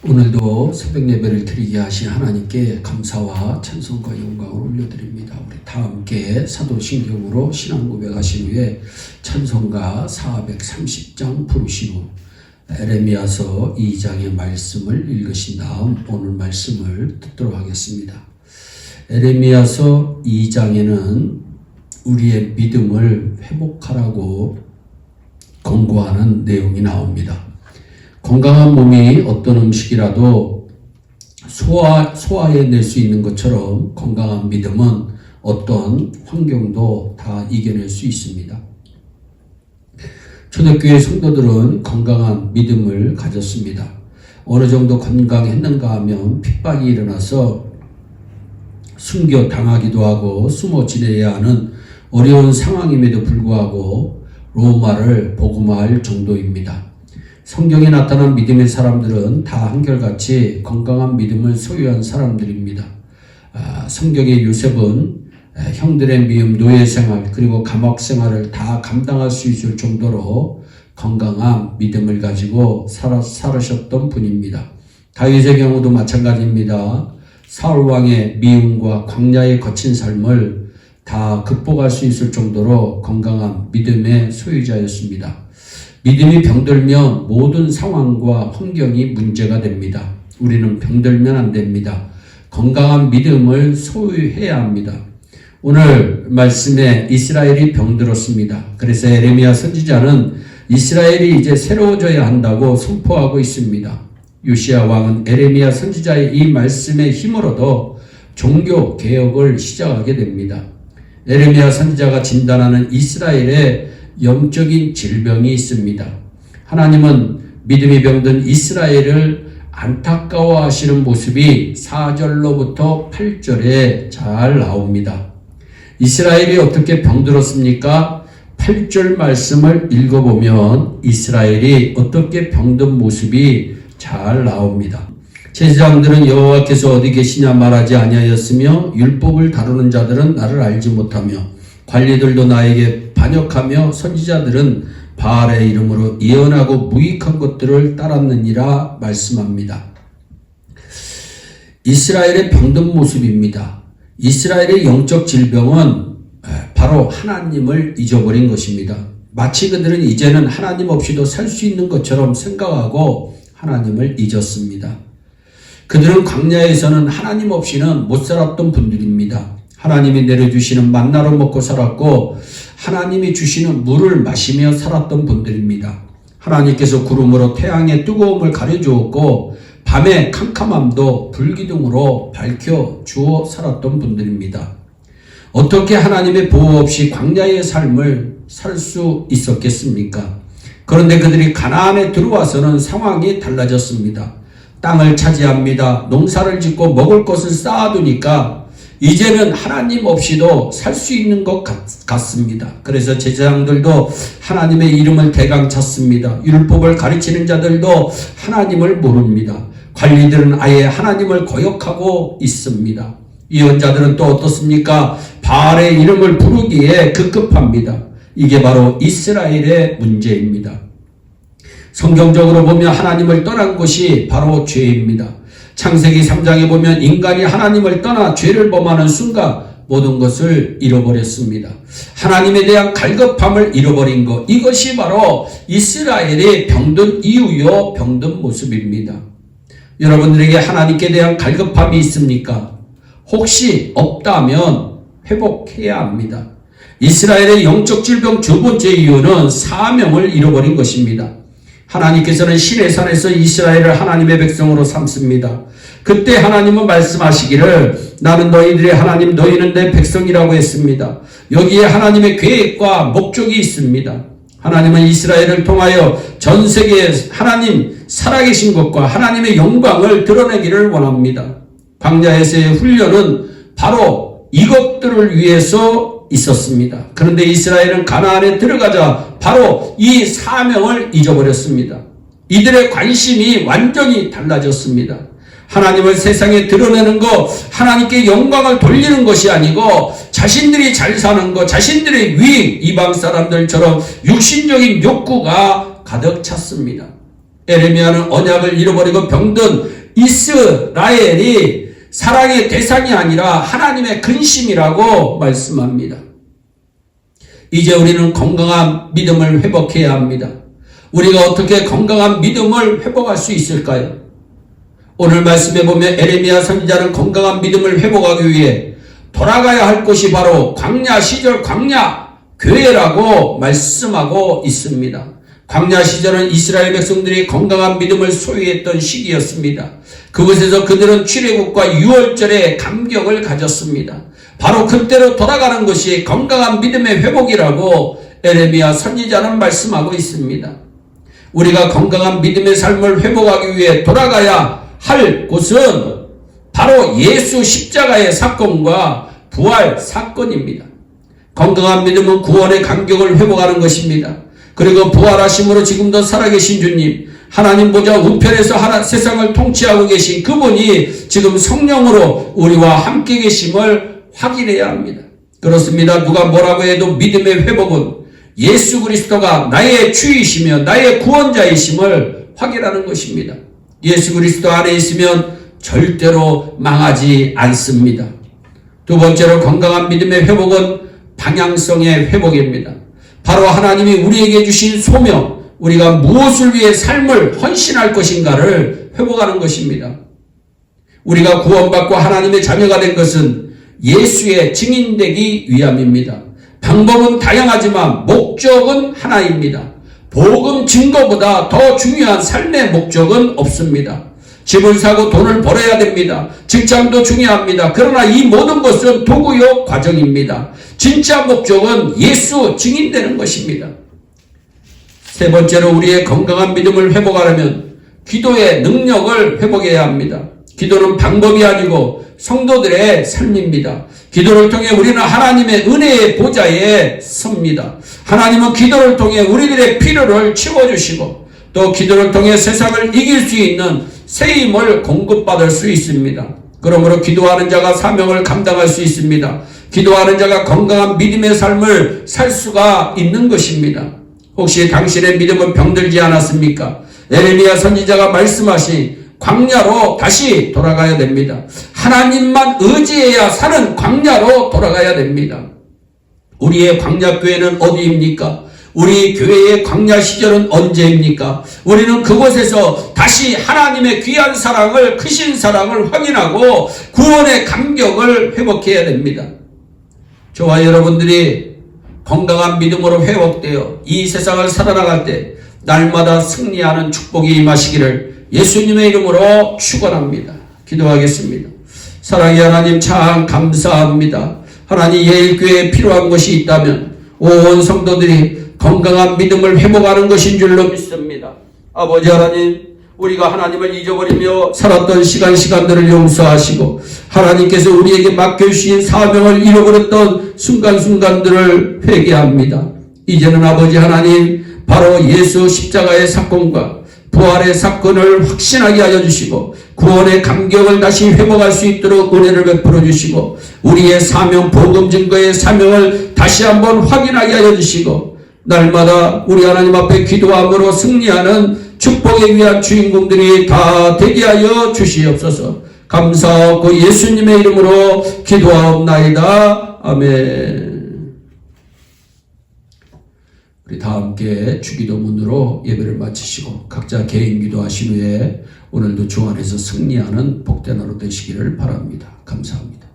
오늘도 새벽 예배를 드리게 하신 하나님께 감사와 찬송과 영광을 올려드립니다. 우리 다 함께 사도신경으로 신앙 고백하신 후에 찬송가 430장 부르신 후 에레미야서 2장의 말씀을 읽으신 다음 오늘 말씀을 듣도록 하겠습니다. 에레미야서 2장에는 우리의 믿음을 회복하라고 권고하는 내용이 나옵니다. 건강한 몸이 어떤 음식이라도 소화해낼 수 있는 것처럼 건강한 믿음은 어떤 환경도 다 이겨낼 수 있습니다. 초대교회 성도들은 건강한 믿음을 가졌습니다. 어느 정도 건강했는가 하면 핍박이 일어나서 숨겨 당하기도 하고 숨어 지내야 하는 어려운 상황임에도 불구하고 로마를 복음화할 정도입니다. 성경에 나타난 믿음의 사람들은 다 한결같이 건강한 믿음을 소유한 사람들입니다. 성경의 요셉은 형들의 미움, 노예 생활, 그리고 감옥 생활을 다 감당할 수 있을 정도로 건강한 믿음을 가지고 살으셨던 분입니다. 다윗의 경우도 마찬가지입니다. 사울 왕의 미움과 광야의 거친 삶을 다 극복할 수 있을 정도로 건강한 믿음의 소유자였습니다. 믿음이 병들면 모든 상황과 환경이 문제가 됩니다. 우리는 병들면 안 됩니다. 건강한 믿음을 소유해야 합니다. 오늘 말씀에 이스라엘이 병들었습니다. 그래서 에레미야 선지자는 이스라엘이 이제 새로워져야 한다고 선포하고 있습니다. 요시야 왕은 에레미야 선지자의 이 말씀의 힘으로도 종교 개혁을 시작하게 됩니다. 에레미야 선지자가 진단하는 이스라엘의 영적인 질병이 있습니다. 하나님은 믿음이 병든 이스라엘을 안타까워하시는 모습이 4절로부터 8절에 잘 나옵니다. 이스라엘이 어떻게 병들었습니까? 8절 말씀을 읽어보면 이스라엘이 어떻게 병든 모습이 잘 나옵니다. 제사장들은 여호와께서 어디 계시냐 말하지 아니하였으며 율법을 다루는 자들은 나를 알지 못하며 관리들도 나에게 반역하며 선지자들은 바알의 이름으로 예언하고 무익한 것들을 따랐느니라 말씀합니다. 이스라엘의 병든 모습입니다. 이스라엘의 영적 질병은 바로 하나님을 잊어버린 것입니다. 마치 그들은 이제는 하나님 없이도 살 수 있는 것처럼 생각하고 하나님을 잊었습니다. 그들은 광야에서는 하나님 없이는 못 살았던 분들입니다. 하나님이 내려주시는 만나로 먹고 살았고 하나님이 주시는 물을 마시며 살았던 분들입니다. 하나님께서 구름으로 태양의 뜨거움을 가려주었고 밤의 캄캄함도 불기둥으로 밝혀주어 살았던 분들입니다. 어떻게 하나님의 보호 없이 광야의 삶을 살 수 있었겠습니까? 그런데 그들이 가나안에 들어와서는 상황이 달라졌습니다. 땅을 차지합니다. 농사를 짓고 먹을 것을 쌓아두니까 이제는 하나님 없이도 살 수 있는 것 같습니다. 그래서 제사장들도 하나님의 이름을 대강 찾습니다. 율법을 가르치는 자들도 하나님을 모릅니다. 관리들은 아예 하나님을 거역하고 있습니다. 예언자들은 또 어떻습니까? 바알의 이름을 부르기에 급급합니다. 이게 바로 이스라엘의 문제입니다. 성경적으로 보면 하나님을 떠난 것이 바로 죄입니다. 창세기 3장에 보면 인간이 하나님을 떠나 죄를 범하는 순간 모든 것을 잃어버렸습니다. 하나님에 대한 갈급함을 잃어버린 것, 이것이 바로 이스라엘이 병든 이유요 병든 모습입니다. 여러분들에게 하나님께 대한 갈급함이 있습니까? 혹시 없다면 회복해야 합니다. 이스라엘의 영적 질병 두 번째 이유는 사명을 잃어버린 것입니다. 하나님께서는 시내산에서 이스라엘을 하나님의 백성으로 삼습니다. 그때 하나님은 말씀하시기를 나는 너희들의 하나님, 너희는 내 백성이라고 했습니다. 여기에 하나님의 계획과 목적이 있습니다. 하나님은 이스라엘을 통하여 전 세계에 하나님 살아계신 것과 하나님의 영광을 드러내기를 원합니다. 광야에서의 훈련은 바로 이것들을 위해서 있었습니다. 그런데 이스라엘은 가나안에 들어가자 바로 이 사명을 잊어버렸습니다. 이들의 관심이 완전히 달라졌습니다. 하나님을 세상에 드러내는 것, 하나님께 영광을 돌리는 것이 아니고 자신들이 잘 사는 것, 자신들의 유익, 이방 사람들처럼 육신적인 욕구가 가득 찼습니다. 에레미야는 언약을 잃어버리고 병든 이스라엘이 사랑의 대상이 아니라 하나님의 근심이라고 말씀합니다. 이제 우리는 건강한 믿음을 회복해야 합니다. 우리가 어떻게 건강한 믿음을 회복할 수 있을까요? 오늘 말씀에 보면 에레미야 선지자는 건강한 믿음을 회복하기 위해 돌아가야 할 곳이 바로 광야 시절 광야 교회라고 말씀하고 있습니다. 광야 시절은 이스라엘 백성들이 건강한 믿음을 소유했던 시기였습니다. 그곳에서 그들은 출애굽과 유월절에 감격을 가졌습니다. 바로 그때로 돌아가는 것이 건강한 믿음의 회복이라고 에레미야 선지자는 말씀하고 있습니다. 우리가 건강한 믿음의 삶을 회복하기 위해 돌아가야 할 곳은 바로 예수 십자가의 사건과 부활 사건입니다. 건강한 믿음은 구원의 감격을 회복하는 것입니다. 그리고 부활하심으로 지금도 살아계신 주님, 하나님 보좌 우편에서 세상을 통치하고 계신 그분이 지금 성령으로 우리와 함께 계심을 확인해야 합니다. 그렇습니다. 누가 뭐라고 해도 믿음의 회복은 예수 그리스도가 나의 주이시며 나의 구원자이심을 확인하는 것입니다. 예수 그리스도 안에 있으면 절대로 망하지 않습니다. 두 번째로 건강한 믿음의 회복은 방향성의 회복입니다. 바로 하나님이 우리에게 주신 소명, 우리가 무엇을 위해 삶을 헌신할 것인가를 회복하는 것입니다. 우리가 구원받고 하나님의 자녀가 된 것은 예수의 증인되기 위함입니다. 방법은 다양하지만 목적은 하나입니다. 복음 증거보다 더 중요한 삶의 목적은 없습니다. 집을 사고 돈을 벌어야 됩니다. 직장도 중요합니다. 그러나 이 모든 것은 도구요 과정입니다. 진짜 목적은 예수 증인되는 것입니다. 세 번째로 우리의 건강한 믿음을 회복하려면 기도의 능력을 회복해야 합니다. 기도는 방법이 아니고 성도들의 삶입니다. 기도를 통해 우리는 하나님의 은혜의 보좌에 섭니다. 하나님은 기도를 통해 우리들의 필요를 채워주시고 또 기도를 통해 세상을 이길 수 있는 새 힘을 공급받을 수 있습니다. 그러므로 기도하는 자가 사명을 감당할 수 있습니다. 기도하는 자가 건강한 믿음의 삶을 살 수가 있는 것입니다. 혹시 당신의 믿음은 병들지 않았습니까? 에레미야 선지자가 말씀하신 광야로 다시 돌아가야 됩니다. 하나님만 의지해야 사는 광야로 돌아가야 됩니다. 우리의 광야교회는 어디입니까? 우리 교회의 광야 시절은 언제입니까? 우리는 그곳에서 다시 하나님의 귀한 사랑을, 크신 사랑을 확인하고 구원의 감격을 회복해야 됩니다. 저와 여러분들이 건강한 믿음으로 회복되어 이 세상을 살아나갈 때 날마다 승리하는 축복이 임하시기를 예수님의 이름으로 축원합니다. 기도하겠습니다. 사랑의 하나님 참 감사합니다. 하나님 예일교회에 필요한 것이 있다면 온 성도들이 건강한 믿음을 회복하는 것인 줄로 믿습니다. 아버지 하나님, 우리가 하나님을 잊어버리며 살았던 시간들을 용서하시고 하나님께서 우리에게 맡겨주신 사명을 잃어버렸던 순간들을 회개합니다. 이제는 아버지 하나님, 바로 예수 십자가의 사건과 부활의 사건을 확신하게 하여 주시고 구원의 감격을 다시 회복할 수 있도록 은혜를 베풀어 주시고 우리의 사명, 복음 증거의 사명을 다시 한번 확인하게 하여 주시고 날마다 우리 하나님 앞에 기도함으로 승리하는 축복에 위한 주인공들이 다 되게 하여 주시옵소서. 감사하고 예수님의 이름으로 기도하옵나이다. 아멘. 우리 다 함께 주기도문으로 예배를 마치시고 각자 개인 기도하신 후에 오늘도 주 안에서 승리하는 복된 하루 되시기를 바랍니다. 감사합니다.